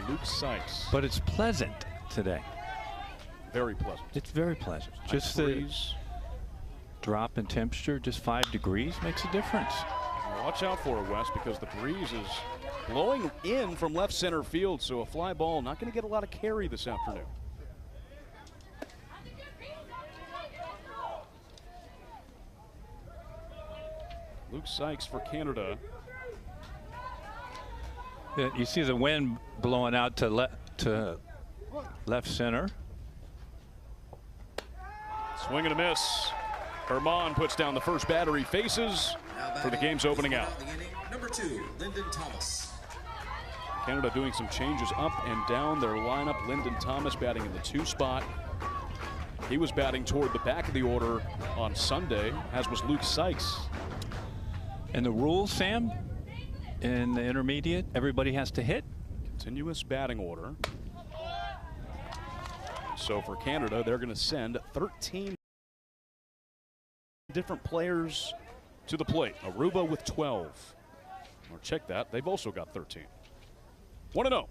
Luke Sykes. But it's pleasant today. Very pleasant. It's very pleasant. Nice Just the breeze. drop in temperature, just 5 degrees makes a difference. Watch out for it, Wes, because the breeze is blowing in from left center field, so a fly ball not going to get a lot of carry this afternoon. Luke Sykes for Canada. Yeah, you see the wind blowing out to left center. Swing and a miss. Herman puts down the first batter he faces for the game's opening out. Number 2, Lyndon Thomas. Canada doing some changes up and down their lineup. Lyndon Thomas batting in the 2 spot. He was batting toward the back of the order on Sunday, as was Luke Sykes. And the rules, Sam, in the intermediate, everybody has to hit. Continuous batting order. So for Canada, they're going to send 13 different players to the plate. Aruba with 12. Or check that, they've also got 13. 1-0.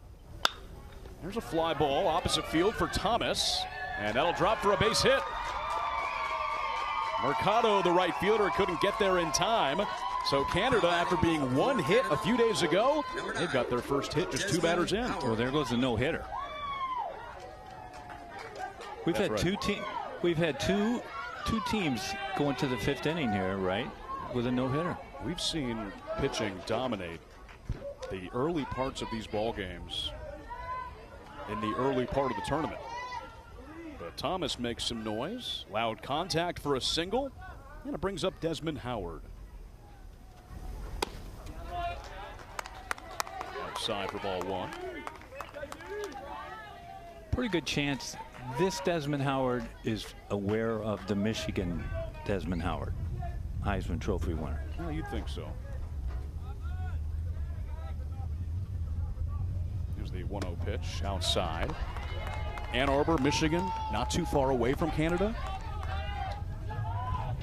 There's a fly ball opposite field for Thomas, and that'll drop for a base hit. Mercado, the right fielder, couldn't get there in time. So Canada, after being 1 hit a few days ago, they've got their first hit just 2 batters in. Well, there goes the no-hitter. We've had two teams going to the 5th inning here, right, with a no-hitter. We've seen pitching dominate the early parts of these ball games in the early part of the tournament. But Thomas makes some noise, loud contact for a single, and it brings up Desmond Howard. Outside for ball 1. Pretty good chance this Desmond Howard is aware of the Michigan Desmond Howard, Heisman Trophy winner. Well, you'd think so. Here's the 1-0 pitch outside. Ann Arbor, Michigan, not too far away from Canada.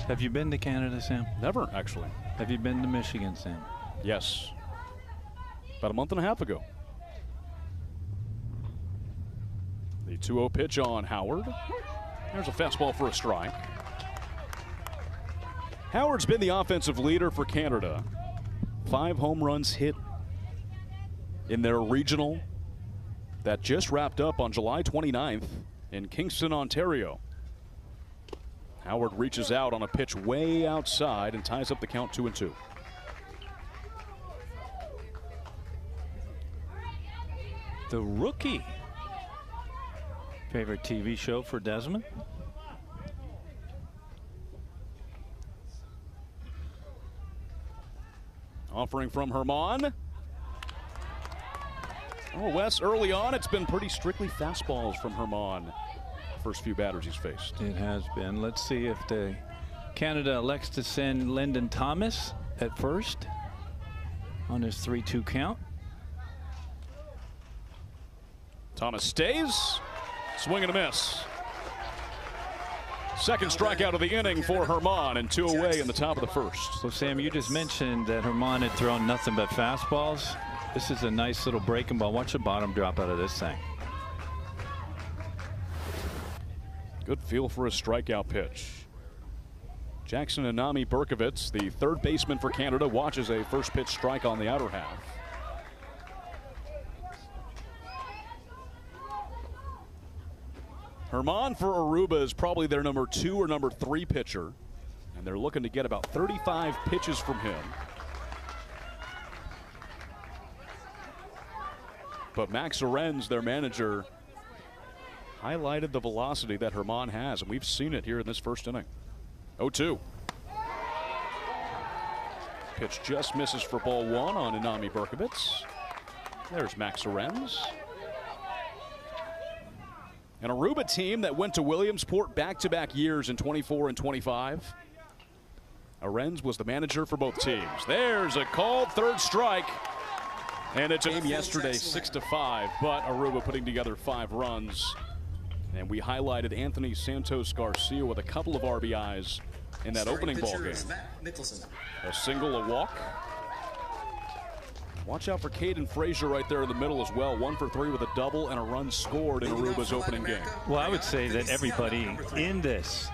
Have you been to Canada, Sam? Never, actually. Have you been to Michigan, Sam? Yes. About a month and a half ago. The 2-0 pitch on Howard. There's a fastball for a strike. Howard's been the offensive leader for Canada. 5 home runs hit in their regional that just wrapped up on July 29th in Kingston, Ontario. Howard reaches out on a pitch way outside and ties up the count 2-2. The Rookie. Favorite TV show for Desmond? Offering from Herman. Oh, Wes, early on, it's been pretty strictly fastballs from Herman. First few batters he's faced. It has been. Let's see if Canada elects to send Lyndon Thomas at first on his 3-2 count. Thomas stays. Swing and a miss. Second strikeout of the inning for Herman, and 2 away in the top of the first. So, Sam, you just mentioned that Herman had thrown nothing but fastballs. This is a nice little breaking ball. Watch the bottom drop out of this thing. Good feel for a strikeout pitch. Jackson Anami Berkovitz, the third baseman for Canada, watches a first pitch strike on the outer half. Herman for Aruba is probably their number 2 or number 3 pitcher, and they're looking to get about 35 pitches from him. But Max Arenz, their manager, highlighted the velocity that Herman has, and we've seen it here in this first inning. 0-2. Pitch just misses for ball 1 on Anami Berkovitz. There's Max Arenz. An Aruba team that went to Williamsport back-to-back years in 24 and 25. Arenz was the manager for both teams. There's a called third strike. And it's a game yesterday, 6-5, but Aruba putting together 5 runs. And we highlighted Anthony Santos Garcia with a couple of RBIs in that opening ball game. A single, a walk. Watch out for Caden Frazier right there in the middle as well. 1 for 3 with a double and a run scored in Aruba's opening game. Well, I would say that everybody in this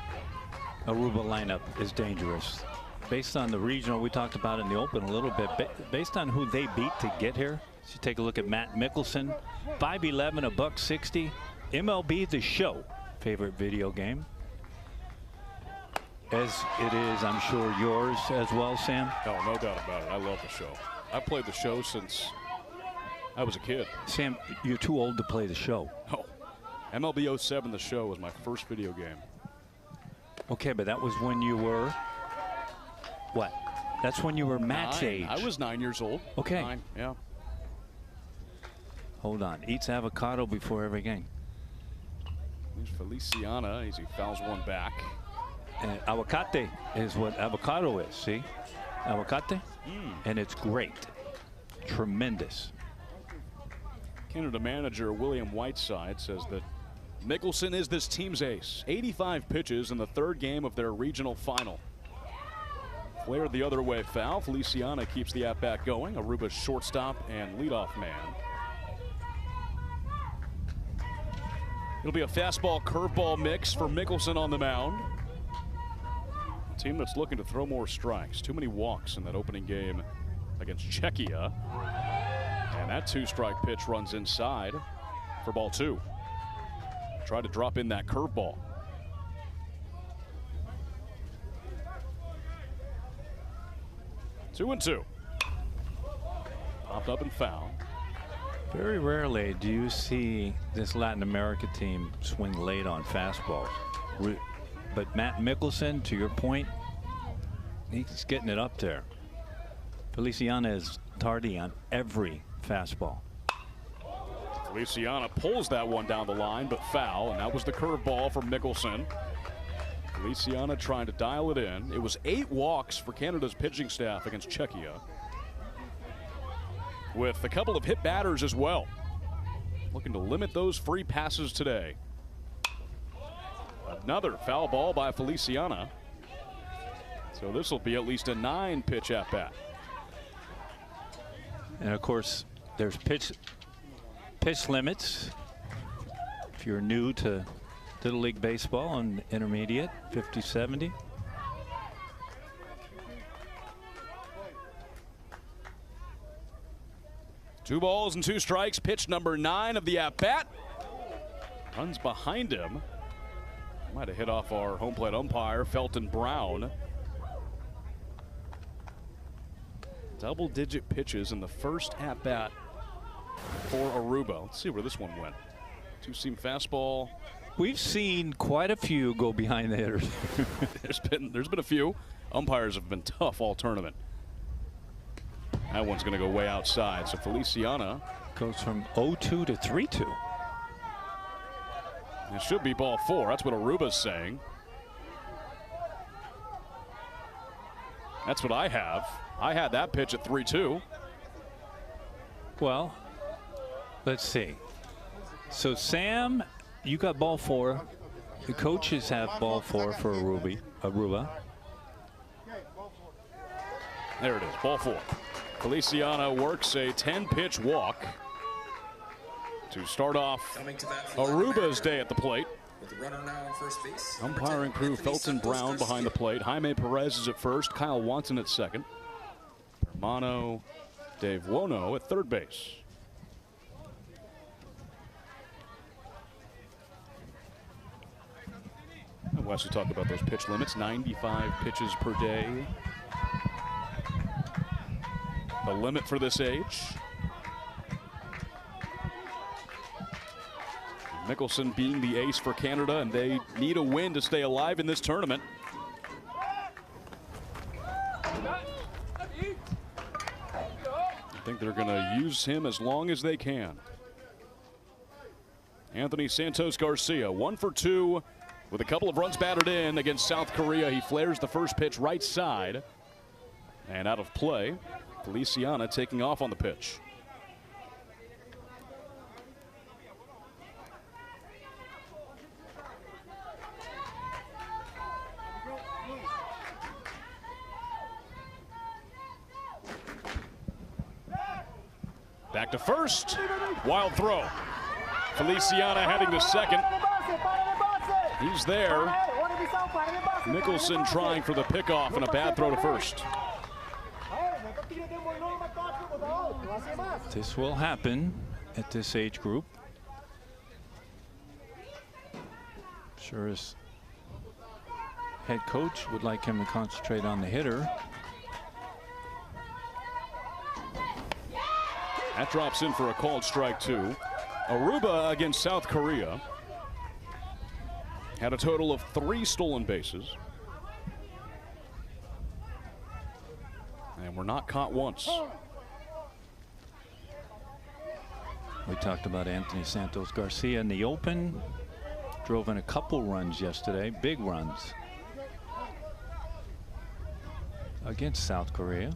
Aruba lineup is dangerous. Based on the regional, we talked about it in the open a little bit, based on who they beat to get here. So you take a look at Matt Mickelson, 5'11", $160. MLB The Show, favorite video game. As it is, I'm sure, yours as well, Sam. Oh, no doubt about it. I love The Show. I've played The Show since I was a kid. Sam, you're too old to play The Show. Oh, MLB 07 The Show was my first video game. Okay, but that was when you were what? That's when you were Matt's age. I was 9 years old. Okay. 9, yeah. Hold on. Eats avocado before every game. There's Feliciana as he fouls one back. And aguacate is what avocado is. See? Aguacate. And it's great. Tremendous. Canada manager William Whiteside says that Mickelson is this team's ace. 85 pitches in the third game of their regional final. Flared the other way foul. Feliciana keeps the at-bat going. Aruba's shortstop and leadoff man. It'll be a fastball curveball mix for Mickelson on the mound. A team that's looking to throw more strikes. Too many walks in that opening game against Czechia. And that 2-strike pitch runs inside for ball 2. Try to drop in that curveball. 2-2. Popped up and fouled. Very rarely do you see this Latin America team swing late on fastballs. But Matt Mickelson, to your point, he's getting it up there. Feliciana is tardy on every fastball. Feliciana pulls that one down the line, but foul, and that was the curveball from Mickelson. Feliciana trying to dial it in. It was 8 walks for Canada's pitching staff against Czechia, with a couple of hit batters as well. Looking to limit those free passes today. Another foul ball by Feliciana. So this will be at least a 9-pitch at bat. And of course, there's pitch limits. If you're new to Little League Baseball and intermediate, 50-70. Two balls and 2 strikes. Pitch number 9 of the at-bat. Runs behind him. Might have hit off our home plate umpire, Felton Brown. Double-digit pitches in the first at-bat for Aruba. Let's see where this one went. 2-seam fastball. We've seen quite a few go behind the hitters. There's been a few. Umpires have been tough all tournament. That one's going to go way outside. So Feliciana goes from 0-2 to 3-2. It should be ball 4. That's what Aruba's saying. That's what I have. I had that pitch at 3-2. Well, let's see. So Sam, you got ball 4. The coaches have ball 4 for Aruba. There it is, ball 4. Feliciana works a 10-pitch walk to start off Aruba's day at the plate. With the runner now on first base. Umpiring crew, Felton Brown behind the plate. Jaime Perez is at first. Kyle Watson at second. Hermano Dave Wono at third base. And Wesley talked about those pitch limits. 95 pitches per day. The limit for this age. Mickelson being the ace for Canada, and they need a win to stay alive in this tournament. I think they're going to use him as long as they can. Anthony Santos Garcia, 1 for 2 with a couple of runs batted in against South Korea. He flares the first pitch right side and out of play. Feliciana taking off on the pitch. Back to first. Wild throw. Feliciana heading to second. He's there. Mickelson trying for the pickoff and a bad throw to first. This will happen at this age group. Sure as head coach would like him to concentrate on the hitter. That drops in for a called strike two. Aruba against South Korea had a total of 3 stolen bases. And were not caught once. We talked about Anthony Santos Garcia in the open. Drove in a couple runs yesterday, big runs against South Korea.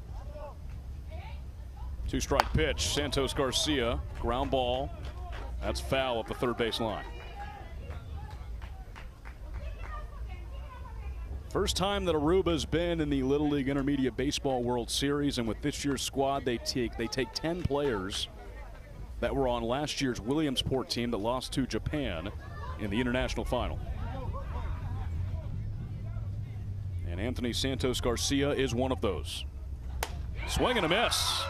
2-strike pitch. Santos Garcia, ground ball. That's foul up the third base line. First time that Aruba's been in the Little League Intermediate Baseball World Series, and with this year's squad, they take 10 players that were on last year's Williamsport team that lost to Japan in the international final. And Anthony Santos Garcia is one of those. Swing and a miss.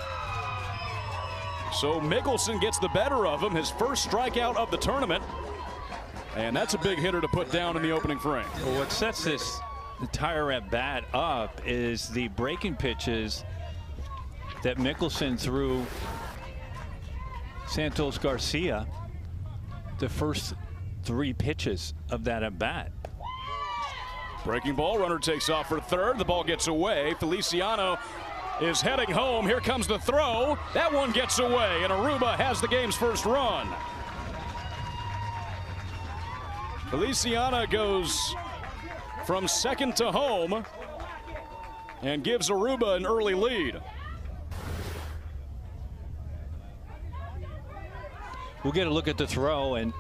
So Mickelson gets the better of him, his first strikeout of the tournament. And that's a big hitter to put down in the opening frame. Well, what sets this entire at bat up is the breaking pitches that Mickelson threw Santos Garcia the first 3 pitches of that at bat. Breaking ball, runner takes off for third. The ball gets away. Feliciano is heading home. Here comes the throw. That one gets away, and Aruba has the game's first run. Feliciano goes from second to home and gives Aruba an early lead. We'll get a look at the throw, and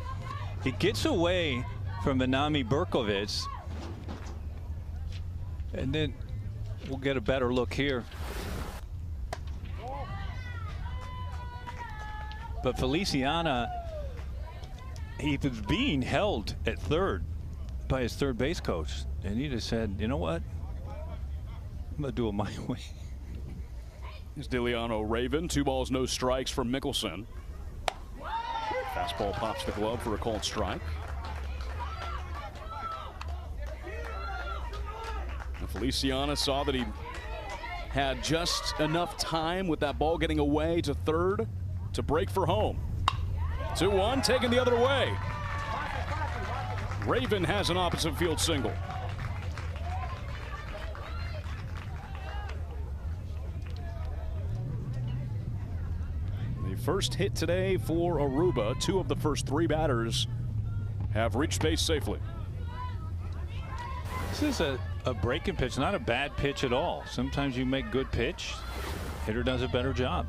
he gets away from Manami Berkovich. And then we'll get a better look here. But Feliciano, he was being held at third by his third base coach. And he just said, you know what? I'm going to do it my way. It's Diliano Raven. 2 balls, no strikes from Mickelson. Fastball pops the glove for a called strike. And Feliciano saw that he had just enough time with that ball getting away to third to break for home. 2-1, taken the other way. Raven has an opposite field single. First hit today for Aruba. 2 of the first 3 batters have reached base safely. This is a breaking pitch, not a bad pitch at all. Sometimes you make good pitch, hitter does a better job.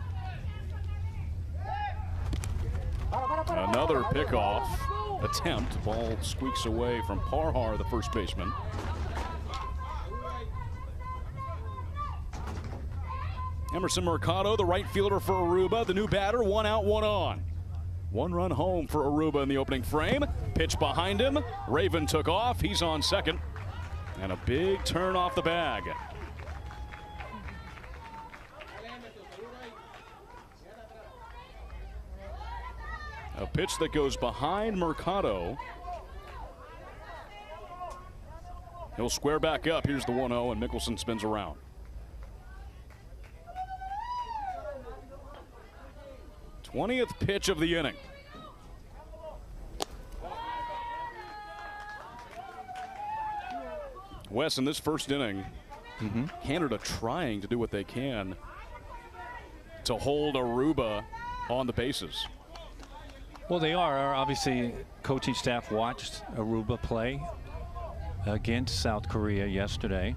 Another pickoff attempt. Ball squeaks away from Parhar, the first baseman. Emerson Mercado, the right fielder for Aruba, the new batter, 1 out, 1 on. 1 run home for Aruba in the opening frame. Pitch behind him. Raven took off. He's on second. And a big turn off the bag. A pitch that goes behind Mercado. He'll square back up. Here's the 1-0, and Mickelson spins around. th pitch of the inning. Wes, in this first inning, Canada trying to do what they can to hold Aruba on the bases. Well, they are. Obviously, coaching staff watched Aruba play against South Korea yesterday.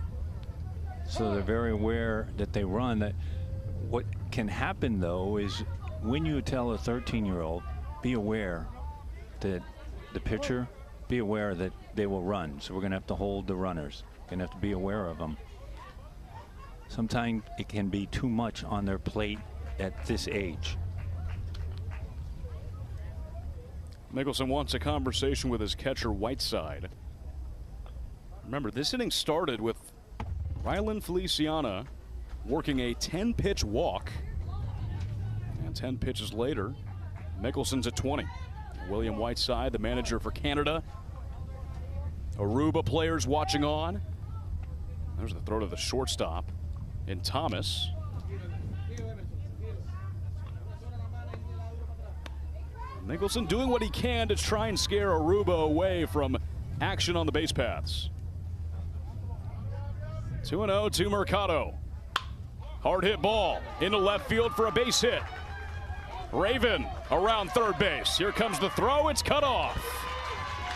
So they're very aware that they run. That what can happen, though, is when you tell a 13-year-old, be aware that the pitcher, be aware that they will run. So we're going to have to hold the runners. Going to have to be aware of them. Sometimes it can be too much on their plate at this age. Mickelson wants a conversation with his catcher Whiteside. Remember, this inning started with Rylan Feliciana working a 10-pitch walk. And 10 pitches later, Mickelson's at 20. William Whiteside, the manager for Canada. Aruba players watching on. There's the throw to the shortstop in Thomas. Mickelson doing what he can to try and scare Aruba away from action on the base paths. 2-0 to Mercado. Hard hit ball into left field for a base hit. Raven around third base. Here comes the throw. It's cut off.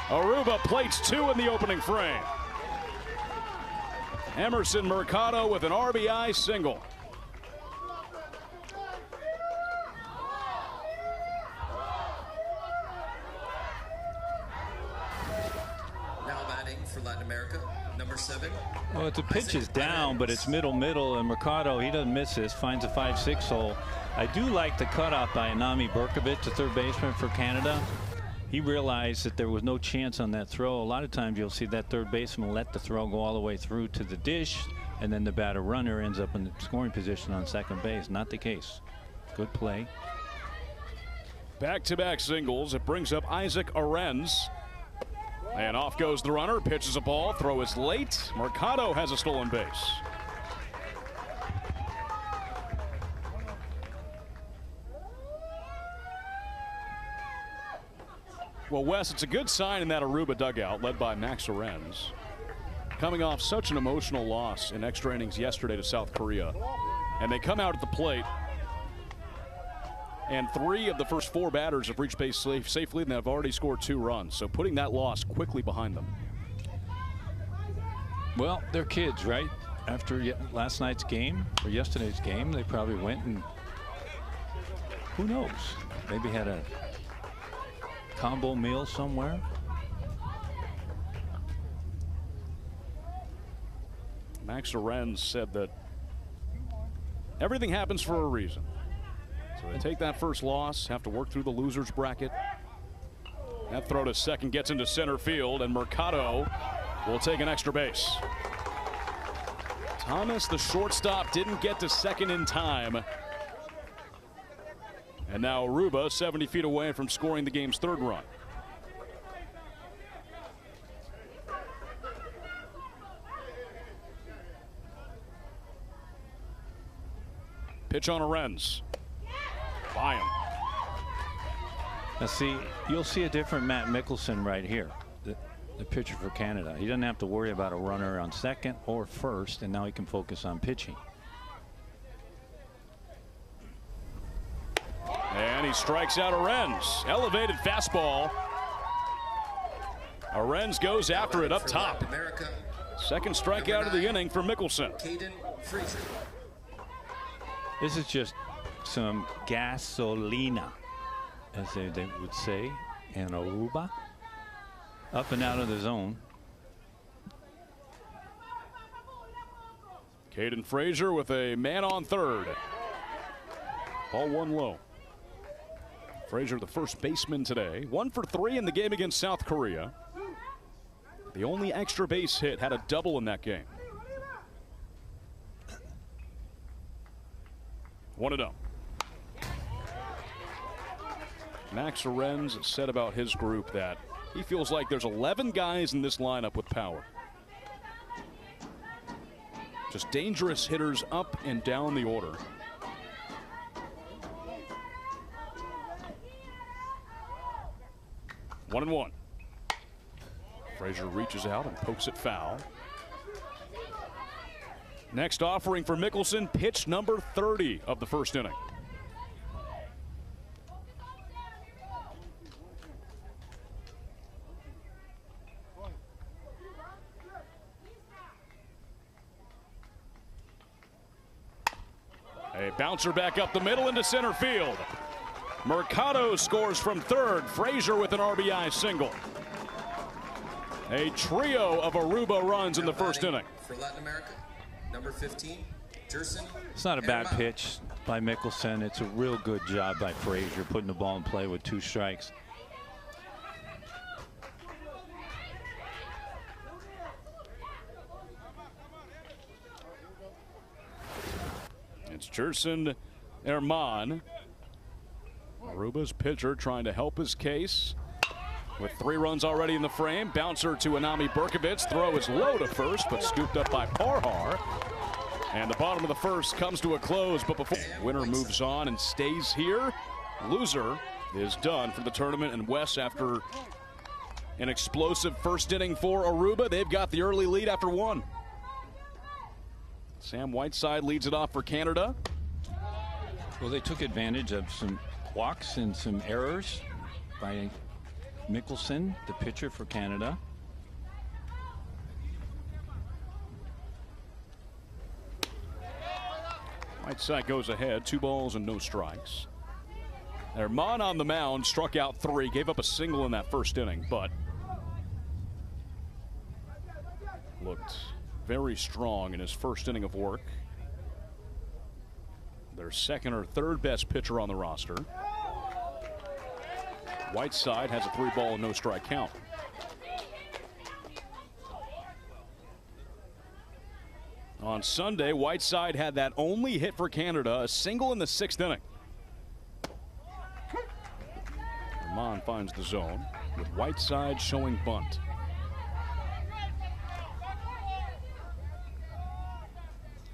Aruba plates 2 in the opening frame. Emerson Mercado with an RBI single. Now batting for Latin America, number 7. Well, the pitch is down, but it's middle, and Mercado, he doesn't miss this, finds a 5-6 hole. I do like the cutoff by Anami Berkovic, the third baseman for Canada. He realized that there was no chance on that throw. A lot of times you'll see that third baseman let the throw go all the way through to the dish, and then the batter runner ends up in the scoring position on second base. Not the case. Good play. Back-to-back singles. It brings up Isaac Arens. And off goes the runner. Pitches a ball. Throw is late. Mercado has a stolen base. Well, Wes, it's a good sign in that Aruba dugout led by Max Arens. Coming off such an emotional loss in extra innings yesterday to South Korea. And they come out at the plate. And 3 of the first 4 batters have reached base safely and have already scored 2 runs. So putting that loss quickly behind them. Well, they're kids, right? After last night's game or yesterday's game, they probably went and who knows? Maybe had a combo meal somewhere. Max Arens said that everything happens for a reason. So they take that first loss, have to work through the losers bracket. That throw to second gets into center field, and Mercado will take an extra base. Thomas, the shortstop, didn't get to second in time. And now Aruba 70 feet away from scoring the game's 3rd run. Pitch on Arens. By him. Now see, you'll see a different Matt Mickelson right here, the pitcher for Canada. He doesn't have to worry about a runner on second or first, and now he can focus on pitching. And he strikes out Arens. Elevated fastball. Arens goes after it up top. Second strikeout of the inning for Mickelson. This is just some gasolina, as they would say in Aruba. Up and out of the zone. Caden Frazier with a man on third. Ball 1 low. Frazier, the first baseman today. 1 for 3 in the game against South Korea. The only extra base hit, had a double in that game. 1-0. Max Arens said about his group that he feels like there's 11 guys in this lineup with power. Just dangerous hitters up and down the order. One and one. Frazier reaches out and pokes it foul. Next offering for Mickelson, pitch number 30 of the first inning. A bouncer back up the middle into center field. Mercado scores from third. Frazier with an RBI single. A trio of Aruba runs in the first inning. For Latin America, number 15, Jerson. It's not a bad pitch by Mickelson. It's a real good job by Frazier putting the ball in play with 2 strikes. It's Jerson Herman, Aruba's pitcher, trying to help his case. With 3 runs already in the frame, bouncer to Anami Berkovich. Throw is low to first, but scooped up by Parhar. And the bottom of the first comes to a close, but before winner moves on and stays here. Loser is done for the tournament, and Wes, after an explosive first inning for Aruba, they've got the early lead after 1. Sam Whiteside leads it off for Canada. Well, they took advantage of some walks and some errors by Mickelson, the pitcher for Canada. Whiteside goes ahead, 2 balls and no strikes. Herman on the mound, struck out 3, gave up a single in that first inning, but looked very strong in his first inning of work. Their second or third best pitcher on the roster. Whiteside has a 3-ball and no strike count. On Sunday, Whiteside had that only hit for Canada, a single in the 6th inning. Herman finds the zone with Whiteside showing bunt.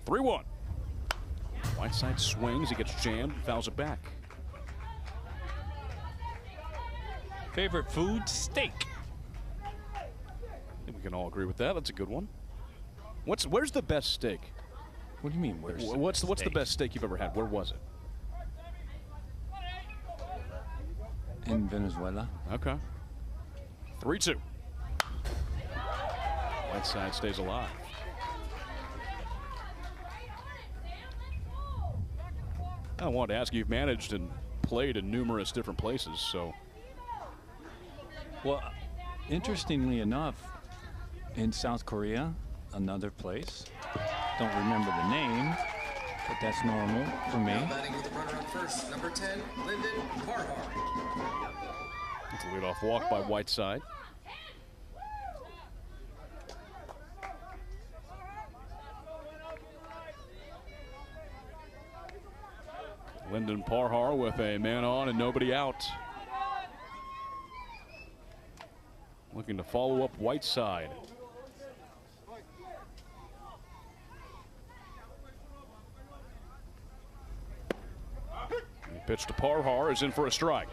"3-1. Whiteside swings, he gets jammed, fouls it back. Favorite food? Steak. I think we can all agree with that. That's a good one. Where's the best steak? What do you mean, where's What's the best steak you've ever had? Where was it? In Venezuela. Okay. 3-2. Whiteside stays alive. I wanted to ask you, you've managed and played in numerous different places, so. Well, interestingly enough, in South Korea, another place, don't remember the name, but that's normal for me. Now batting with the runner on first, number 10, Lyndon Parhar. It's a leadoff walk by Whiteside. Lyndon Parhar with a man on and nobody out. Looking to follow up Whiteside. The pitch to Parhar is in for a strike.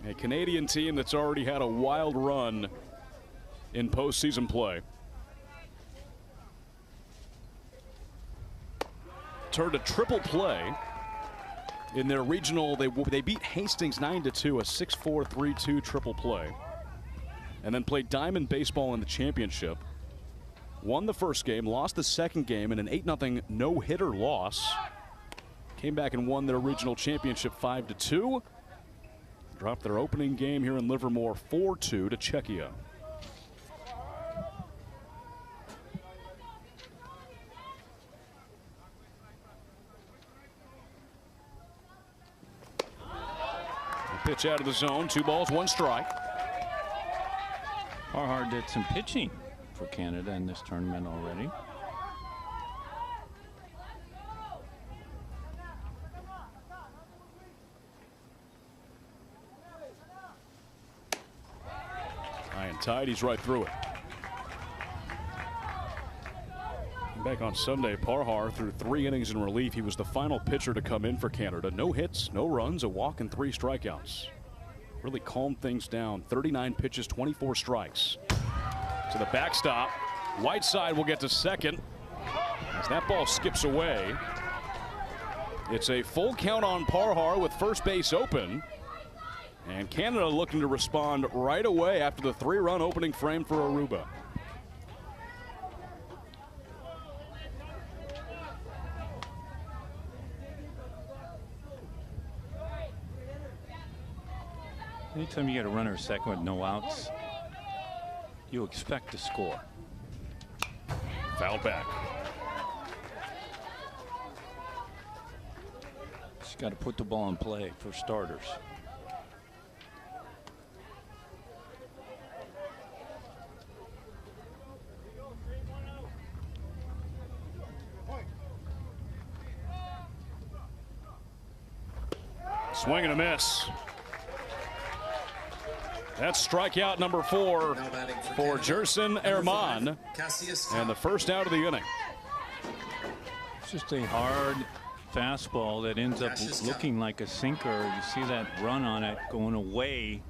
A Canadian team that's already had a wild run in postseason play. Turned a triple play in their regional. They beat Hastings 9-2, a 6-4, 3-2 triple play, and then played diamond baseball in the championship. Won the first game, lost the second game in an 8-0 no-hitter loss. Came back and won their regional championship 5-2. Dropped their opening game here in Livermore 4-2 to Czechia. Pitch out of the zone, 2 balls, 1 strike. Parhar did some pitching for Canada in this tournament already. High and tight, he's right through it. Back on Sunday, Parhar threw 3 innings in relief. He was the final pitcher to come in for Canada. No hits, no runs, a walk, and 3 strikeouts. Really calmed things down. 39 pitches, 24 strikes. To the backstop. Whiteside will get to second as that ball skips away. It's a full count on Parhar with first base open. And Canada looking to respond right away after the 3-run opening frame for Aruba. Anytime you get a runner at second with no outs, you expect to score. Foul back. Just got to put the ball in play for starters. Swing and a miss. That's strikeout number 4 for Jerson Herman, and the first out of the inning. It's just a hard fastball that ends up looking like a sinker. You see that run on it going away.